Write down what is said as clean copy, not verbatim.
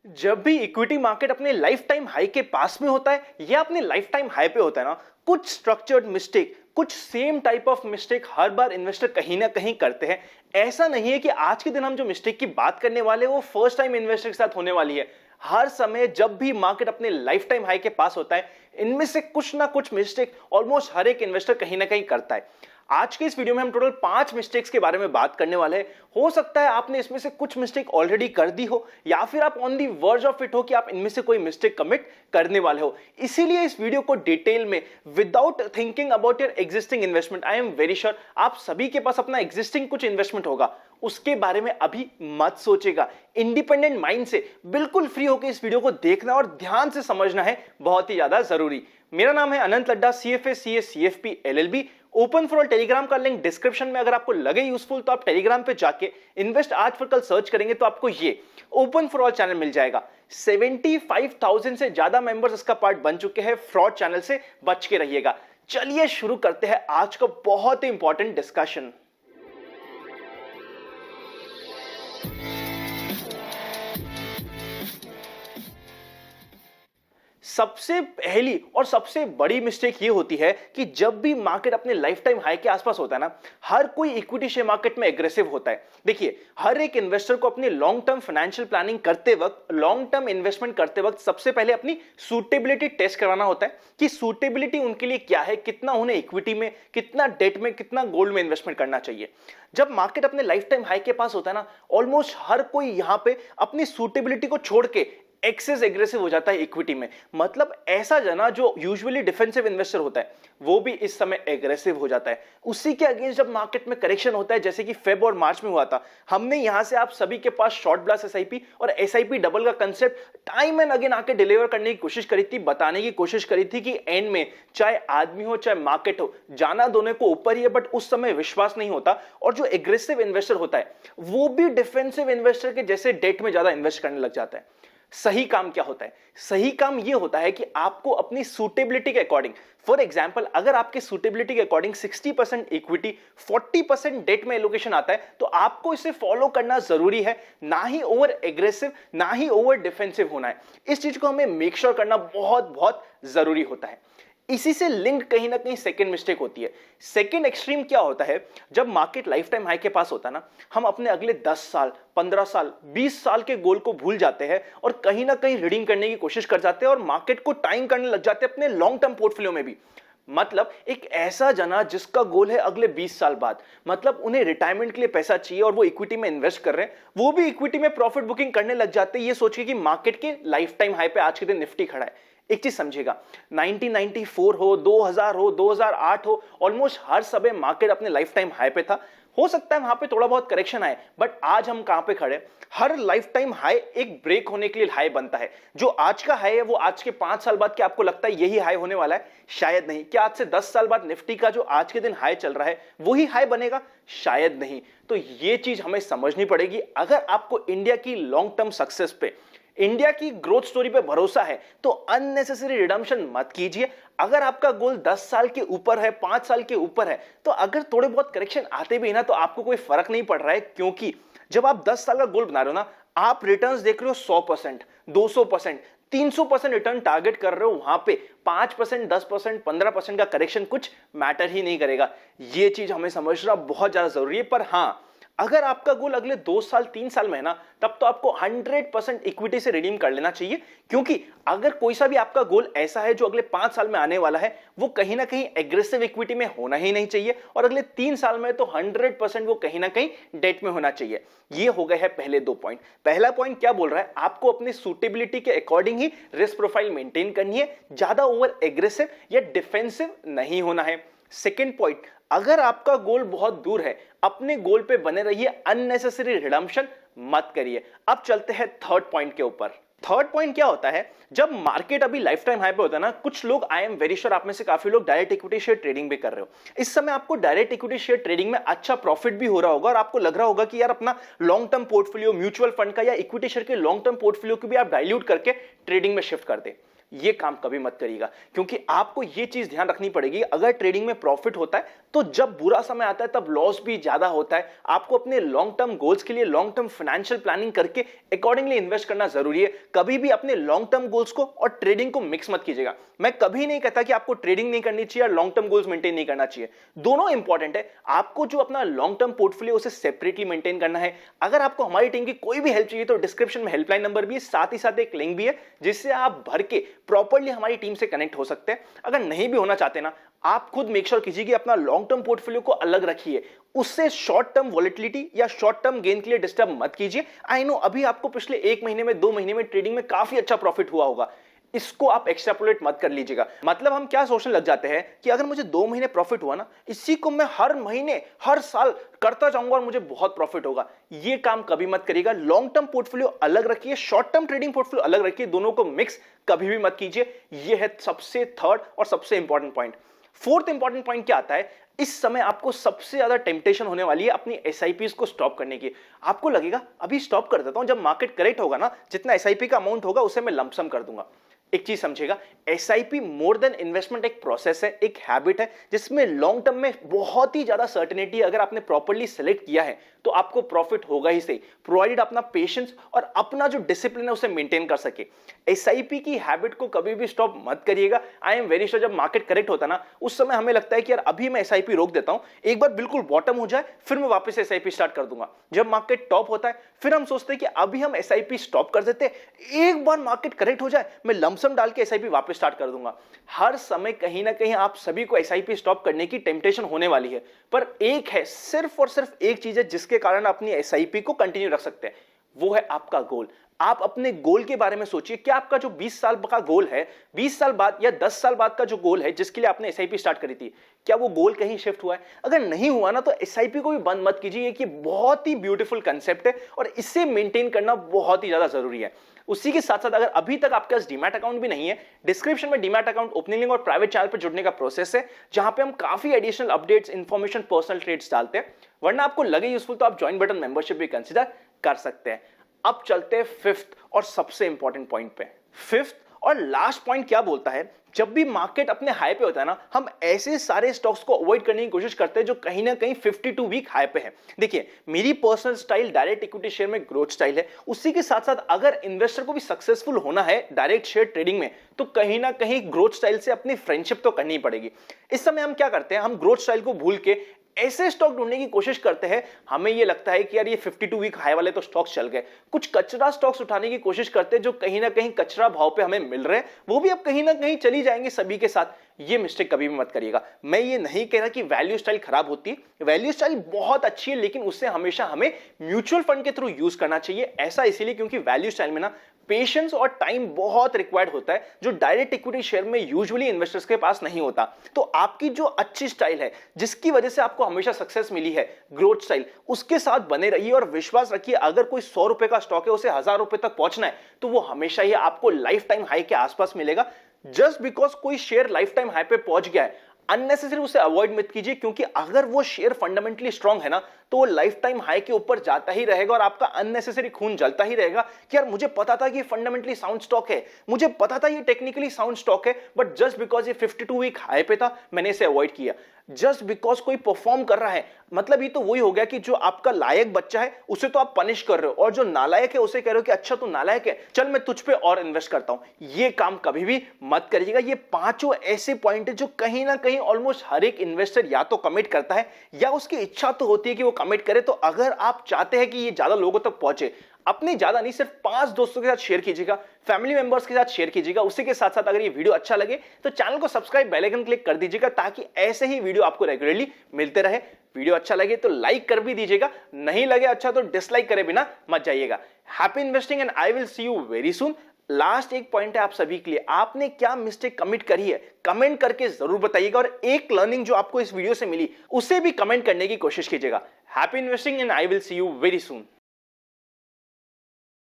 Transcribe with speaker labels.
Speaker 1: जब भी equity market अपने लाइफ टाइम हाई के पास में होता है या अपने लाइफ टाइम हाई पे होता है ना, कुछ स्ट्रक्चर्ड मिस्टेक, कुछ same type of mistake her bar investor कहीं ना कहीं करते हैं। ऐसा नहीं है कि आज के दिन हम जो मिस्टेक की बात करने वाले हैं वो फर्स्ट टाइम इन्वेस्टर के साथ होने वाली है। हर समय जब भी मार्केट अपने लाइफ टाइम हाई के पास होता है, इनमें से कुछ ना कुछ मिस्टेक ऑलमोस्ट हर एक इन्वेस्टर कहीं ना कहीं करता है। आज के इस वीडियो में हम टोटल 5 मिस्टेक्स के बारे में बात करने वाले हैं। हो सकता है आपने इसमें से कुछ मिस्टेक ऑलरेडी कर दी हो या फिर आप on the verge of it हो कि आप इनमें से कोई मिस्टेक कमिट करने वाले हो। इसीलिए इस वीडियो को डिटेल में without thinking about your existing investment, I am very sure आप सभी के पास अपना एग्जिस्टिंग कुछ इन्वेस्टमेंट होगा, उसके बारे में अभी मत सोचेगा। इंडिपेंडेंट माइंड से बिल्कुल फ्री होकर इस वीडियो को देखना और ध्यान से समझना है, बहुत ही ज्यादा जरूरी। मेरा नाम है Anant Ladda, CFA CA CFP LLB। Open for all Telegram का लिंक डिस्क्रिप्शन में, अगर आपको लगे यूजफुल तो आप टेलीग्राम पे जाके इन्वेस्ट आज फॉर कल सर्च करेंगे तो आपको ये ओपन फॉर ऑल चैनल मिल जाएगा। 75,000 से ज्यादा मेंबर्स इसका पार्ट बन चुके हैं। फ्रॉड चैनल से बच के रहिएगा। चलिए शुरू करते हैं आज का बहुत ही इंपॉर्टेंट डिस्कशन। सबसे पहली और सबसे बड़ी मिस्टेक ये होती है कि जब भी मार्केट अपने लाइफ टाइम हाई के आसपास होता है ना, हर कोई इक्विटी शेयर मार्केट में एग्रेसिव होता है। देखिए, हर एक इन्वेस्टर को अपनी लॉन्ग टर्म फाइनेंशियल प्लानिंग करते वक्त, लॉन्ग टर्म इन्वेस्टमेंट करते वक्त सबसे पहले अपनी सूटेबिलिटी टेस्ट कराना होता है कि सूटेबिलिटी उनके लिए क्या है, कितना उन्हें इक्विटी में, कितना डेट में, कितना गोल्ड में इन्वेस्टमेंट करना चाहिए। जब मार्केट अपने लाइफ टाइम हाई के पास होता है ना, ऑलमोस्ट हर कोई यहां पे अपनी सूटेबिलिटी को छोड़ के एक्सेस एग्रेसिव हो जाता है इक्विटी में। मतलब ऐसा जना जो यूजुअली डिफेंसिव इन्वेस्टर होता है वो भी इस समय एग्रेसिव हो जाता है। उसी के अगेंस्ट जब मार्केट में करेक्शन होता है, जैसे कि फेब और मार्च में हुआ था, हमने यहां से आप सभी के पास शॉर्ट ब्लास्ट SIP और SIP डबल का कंसेप्ट टाइम एंड अगेन आके डिलीवर करने की कोशिश करी थी, बताने की कोशिश करी थी कि एंड में चाहे आदमी हो चाहे मार्केट हो, जाना दोनों को ऊपर ही है। बट उस समय विश्वास नहीं होता और जो एग्रेसिव इन्वेस्टर होता है वो भी डिफेंसिव इन्वेस्टर के जैसे डेट में ज्यादा इन्वेस्ट करने लग जाता है। सही काम क्या होता है? सही काम यह होता है कि आपको अपनी सूटेबिलिटी के अकॉर्डिंग, फॉर एग्जांपल अगर आपके सूटेबिलिटी के अकॉर्डिंग 60% इक्विटी 40% डेट में एलोकेशन आता है तो आपको इसे फॉलो करना जरूरी है। ना ही ओवर एग्रेसिव, ना ही ओवर डिफेंसिव होना है। इस चीज को हमें मेक श्योर करना बहुत बहुत जरूरी होता है। इसी से लिंक कहीं ना कहीं सेकंड मिस्टेक होती है। सेकंड एक्सट्रीम क्या होता है? जब मार्केट लाइफ टाइम हाई के पास होता है ना, हम अपने अगले 10 साल, 15 साल, 20 साल के गोल को भूल जाते हैं और कहीं ना कहीं रीडिंग करने की कोशिश कर जाते हैं और मार्केट को टाइम करने लग जाते हैं अपने लॉन्ग टर्म पोर्टफोलियो में भी। मतलब एक ऐसा जना जिसका गोल है अगले 20 साल बाद, मतलब उन्हें रिटायरमेंट के लिए पैसा चाहिए और वो इक्विटी में इन्वेस्ट कर रहे हैं, वो भी इक्विटी में प्रॉफिट बुकिंग करने लग जाते हैं ये सोच के कि मार्केट के लाइफ टाइम हाई पे आज के दिन निफ्टी खड़ा है। एक चीज समझिएगा, 1994 हो, 2000 हो, 2008 हो, ऑलमोस्ट हर समय मार्केट अपने लाइफ टाइम हाई पे था। हो सकता है वहां पे थोड़ा बहुत करेक्शन आए, बट आज हम कहां पे खड़े? हर लाइफ टाइम हाई एक ब्रेक होने के लिए हाई बनता है। जो आज का हाई है वो आज के 5 साल बाद क्या आपको लगता है यही हाई होने वाला है? शायद नहीं। क्या आज से 10 साल बाद निफ्टी का जो आज के दिन हाई चल रहा है वही हाई बनेगा? शायद नहीं। तो ये चीज हमें समझनी पड़ेगी। अगर आपको इंडिया की लॉन्ग टर्म सक्सेस पे, इंडिया की ग्रोथ स्टोरी पे भरोसा है तो अननेसेसरी रिडम्पशन मत कीजिए। अगर आपका गोल 10 साल के ऊपर है, 5 साल के ऊपर है, तो अगर थोड़े बहुत करेक्शन आते भी ना तो आपको कोई फर्क नहीं पड़ रहा है, क्योंकि जब आप 10 साल का गोल बना रहे हो ना, आप रिटर्न्स देख रहे हो 100%, 200%, 300% रिटर्न टारगेट कर रहे हो। वहां पे 5%, 10%, 15% का करेक्शन कुछ मैटर ही नहीं करेगा। यह चीज हमें समझना बहुत ज्यादा जरूरी है। पर हां, अगर आपका गोल अगले 2 साल 3 साल में है ना, तब तो आपको 100% इक्विटी से रिडीम कर लेना चाहिए। क्योंकि अगर कोई सा भी आपका गोल ऐसा है जो अगले 5 साल में आने वाला है, वो कहीं ना कहीं एग्रेसिव इक्विटी में होना ही नहीं चाहिए और अगले 3 साल में तो 100% वो कहीं ना कहीं डेट में होना चाहिए। ये हो गए हैं पहले 2 पॉइंट। पहला पॉइंट क्या बोल रहा है? आपको अपनी सूटेबिलिटी के अकॉर्डिंग ही रिस्क प्रोफाइल मेंटेन करनी है, ज्यादा ओवर एग्रेसिव या डिफेंसिव नहीं होना है। सेकेंड पॉइंट, अगर आपका गोल बहुत दूर है, अपने गोल पे बने रहिए, अननेसेसरी रिडम्पशन मत करिए। अब चलते हैं थर्ड पॉइंट के ऊपर। थर्ड पॉइंट क्या होता है? जब मार्केट अभी लाइफ टाइम हाई पे होता है ना, कुछ लोग, आई एम वेरी श्योर आप में से काफी लोग डायरेक्ट इक्विटी शेयर ट्रेडिंग भी कर रहे हो। इस समय आपको डायरेक्ट इक्विटी शेयर ट्रेडिंग में अच्छा प्रॉफिट भी हो रहा होगा और आपको लग रहा होगा कि यार अपना long term portfolio mutual fund का या इक्विटी शेयर के लॉन्ग टर्म पोर्टफोलियो को भी आप डाइल्यूट करके ट्रेडिंग में शिफ्ट कर दे। ये काम कभी मत करिएगा, क्योंकि आपको ये चीज ध्यान रखनी पड़ेगी। अगर ट्रेडिंग में प्रॉफिट होता है तो जब बुरा समय आता है तब लॉस भी ज्यादा होता है। आपको अपने लॉन्ग टर्म गोल्स के लिए लॉन्ग टर्म फाइनेंशियल प्लानिंग करके अकॉर्डिंगली इन्वेस्ट करना जरूरी है। कभी भी अपने लॉन्ग टर्म गोल्स को और ट्रेडिंग को मिक्स मत कीजिएगा। मैं कभी नहीं कहता कि आपको ट्रेडिंग नहीं करनी चाहिए और लॉन्ग टर्म गोल्स मेंटेन नहीं करना चाहिए, दोनों इंपॉर्टेंट है। आपको जो अपना लॉन्ग टर्म पोर्टफोलियो उसे सेपरेटली मेंटेन करना है। अगर आपको हमारी टीम की कोई भी हेल्प चाहिए तो डिस्क्रिप्शन में हेल्पलाइन नंबर भी है, साथ ही साथ एक लिंक भी है जिससे आप भर के प्रॉपर्ली हमारी टीम से कनेक्ट हो सकते हैं। अगर नहीं भी होना चाहते ना, आप खुद मेक श्योर कीजिए कि अपना लॉन्ग टर्म पोर्टफोलियो को अलग रखिए, उससे शॉर्ट टर्म वॉलेटिलिटी या शॉर्ट टर्म गेन के लिए डिस्टर्ब मत कीजिए। आई नो अभी आपको पिछले 1 महीने में 2 महीने में ट्रेडिंग में काफी अच्छा प्रॉफिट हुआ होगा, इसको आप एक्सट्रापोलेट मत कर लीजिएगा। मतलब हम क्या सोचने लग जाते हैं कि अगर मुझे 2 महीने प्रॉफिट हुआ ना, इसी को मैं हर महीने हर साल करता जाऊंगा और मुझे बहुत प्रॉफिट होगा। ये काम कभी मत करिएगा। लॉन्ग टर्म पोर्टफोलियो अलग रखिए, शॉर्ट टर्म ट्रेडिंग पोर्टफोलियो अलग रखिए, दोनों को मिक्स कभी भी मत कीजिए। यह है सबसे थर्ड और सबसे important point. Fourth important point क्या आता है, इस समय आपको सबसे ज्यादा टेम्पटेशन होने वाली है अपनी एसआईपी को स्टॉप करने की। आपको लगेगा अभी स्टॉप कर देता हूं, जब मार्केट करेक्ट होगा ना, जितना एसआईपी का अमाउंट होगा उसे मैं लंपसम कर दूंगा। एक चीज समझेगा, एसआईपी मोर देन इन्वेस्टमेंट एक प्रोसेस है, एक हैबिट है जिसमें लॉन्ग टर्म में बहुत ही ज्यादा सर्टेनिटी अगर आपने प्रॉपर्ली सेलेक्ट किया है तो आपको प्रॉफिट होगा ही सही, प्रोवाइडेड अपना पेशेंस और अपना जो डिसिप्लिन है उसे मेंटेन कर सके। एसआईपी की हैबिट को कभी भी स्टॉप मत करिएगा। आई एम वेरी श्योर जब मार्केट करेक्ट होता ना, उस समय हमें लगता है कि यार अभी मैं एसआईपी रोक देता हूं, एक बार बिल्कुल बॉटम हो जाए फिर मैं वापस एसआईपी स्टार्ट कर दूंगा। जब मार्केट टॉप होता है फिर हम सोचते हैं कि अभी हम एसआईपी स्टॉप कर देते, एक बार मार्केट करेक्ट हो जाए मैं लमसम डाल के एसआईपी वापस स्टार्ट कर दूंगा। हर समय कहीं ना कहीं आप सभी को एसआईपी स्टॉप करने की टेम्पटेशन होने वाली है, पर एक है, सिर्फ और सिर्फ एक चीज है जिसके कारण अपनी एसआईपी को कंटिन्यू रख सकते हैं, वो है आपका गोल। आप अपने गोल के बारे में सोचिए, क्या आपका जो 20 साल का गोल है, 20 साल बाद या 10 साल बाद का जो गोल है जिसके लिए आपने एसआईपी स्टार्ट करी थी, क्या वो गोल कहीं शिफ्ट हुआ है? अगर नहीं हुआ ना तो एसआईपी को भी बंद मत कीजिए। कि बहुत ही ब्यूटीफुल कंसेप्ट है और इसे मेंटेन करना बहुत ही ज्यादा जरूरी है। उसी के साथ साथ अगर अभी तक आपके पास डीमैट अकाउंट भी नहीं है, डिस्क्रिप्शन में डीमैट अकाउंट ओपनिंग लिंक और प्राइवेट चैनल पर जुड़ने का प्रोसेस है, जहां पे हम काफी additional updates, information, personal trades डालते हैं। वरना आपको लगे यूजफुल तो आप ज्वाइन बटन मेंबरशिप भी कंसीडर कर सकते हैं। अब चलते हैं फिफ्थ और सबसे इंपॉर्टेंट पॉइंट पे। फिफ्थ और लास्ट पॉइंट क्या बोलता है, जब भी मार्केट अपने हाई पे होता है ना, हम ऐसे सारे स्टॉक्स को अवॉइड करने की कोशिश करते हैं जो कहीं ना कहीं 52 वीक हाई पे है। देखिए, मेरी personal style direct equity share में ग्रोथ स्टाइल है। उसी के साथ साथ अगर इन्वेस्टर को भी सक्सेसफुल होना है डायरेक्ट शेयर ट्रेडिंग में, तो कहीं ना कहीं ग्रोथ स्टाइल से अपनी फ्रेंडशिप तो करनी पड़ेगी। इस समय हम क्या करते हैं, हम ग्रोथ स्टाइल को भूल के ऐसे स्टॉक ढूंढने की कोशिश करते हैं, हमें ये लगता है कि यार ये 52 वीक हाई वाले तो स्टॉक्स चल गए, कुछ कचरा स्टॉक्स उठाने की कोशिश करते हैं जो कहीं ना कहीं कचरा भाव पे हमें मिल रहे हैं, वो भी अब कहीं ना कहीं चली जाएंगे सभी के साथ। ये मिस्टेक कभी भी मत करिएगा। मैं ये नहीं कह रहा कि वैल्यू स्टाइल खराब होती है, वैल्यू स्टाइल बहुत अच्छी है, लेकिन उससे हमेशा हमें म्यूचुअल फंड के थ्रू यूज करना चाहिए। ऐसा इसीलिए क्योंकि वैल्यू स्टाइल में ना पेशेंस और टाइम बहुत रिक्वायर्ड होता है, जो डायरेक्ट इक्विटी शेयर में यूजुअली इन्वेस्टर्स के पास नहीं होता। तो आपकी जो अच्छी स्टाइल है, जिसकी वजह से आपको हमेशा सक्सेस मिली है, ग्रोथ स्टाइल, उसके साथ बने रहिए और विश्वास रखिए अगर कोई 100 रुपए का स्टॉक है उसे 1000 रुपए तक पहुंचना है तो वो हमेशा ही आपको लाइफ टाइम हाई के आसपास मिलेगा। जस्ट बिकॉज कोई शेयर लाइफ टाइम हाई पे पहुंच गया है, अननेसेसरी उसे अवॉइड मत कीजिए, क्योंकि अगर वो शेयर फंडामेंटली स्ट्रांग है ना तो वो लाइफ टाइम हाई के ऊपर जाता ही रहेगा और आपका अननेसेसरी खून जलता ही रहेगा कि यार मुझे पता था कि ये फंडामेंटली साउंड स्टॉक है, मुझे पता था ये टेक्निकली साउंड स्टॉक है, बट जस्ट बिकॉज ये 52 वीक हाई पे था मैंने इसे अवॉइड किया। जस्ट बिकॉज कोई परफॉर्म कर रहा है, मतलब ये तो वही हो गया कि जो आपका लायक बच्चा है उसे तो आप पनिश कर रहे हो और जो नालायक है उसे कह रहे हो कि अच्छा तू नालायक है, चल मैं तुझ पे और इन्वेस्ट करता हूं। ये काम कभी भी मत करिएगा। ये पांचों ऐसे पॉइंट है जो कहीं ना कहीं ऑलमोस्ट हर एक इन्वेस्टर या तो कमिट करता है या उसकी इच्छा तो होती है कि वो कमिट करे। तो अगर आप चाहते हैं कि ये ज्यादा लोगों तक पहुंचे, अपने ज्यादा नहीं सिर्फ 5 दोस्तों के साथ शेयर कीजिएगा, फैमिली मेंबर्स के साथ शेयर कीजिएगा। उसी के साथ साथ अगर ये वीडियो अच्छा लगे तो चैनल को सब्सक्राइब, बेल आइकन क्लिक कर दीजिएगा ताकि ऐसे ही वीडियो आपको रेगुलरली मिलते रहे। वीडियो अच्छा लगे तो लाइक कर भी दीजिएगा, नहीं लगे अच्छा तो डिसलाइक करे बिना मत जाइएगा। Happy investing and I will see you very soon. Last एक पॉइंट है आप सभी के लिए, आपने क्या मिस्टेक कमिट करी है कमेंट करके जरूर बताइएगा और एक लर्निंग जो आपको इस वीडियो से मिली उसे भी कमेंट करने की कोशिश कीजिएगा। Happy investing and I will see you very soon.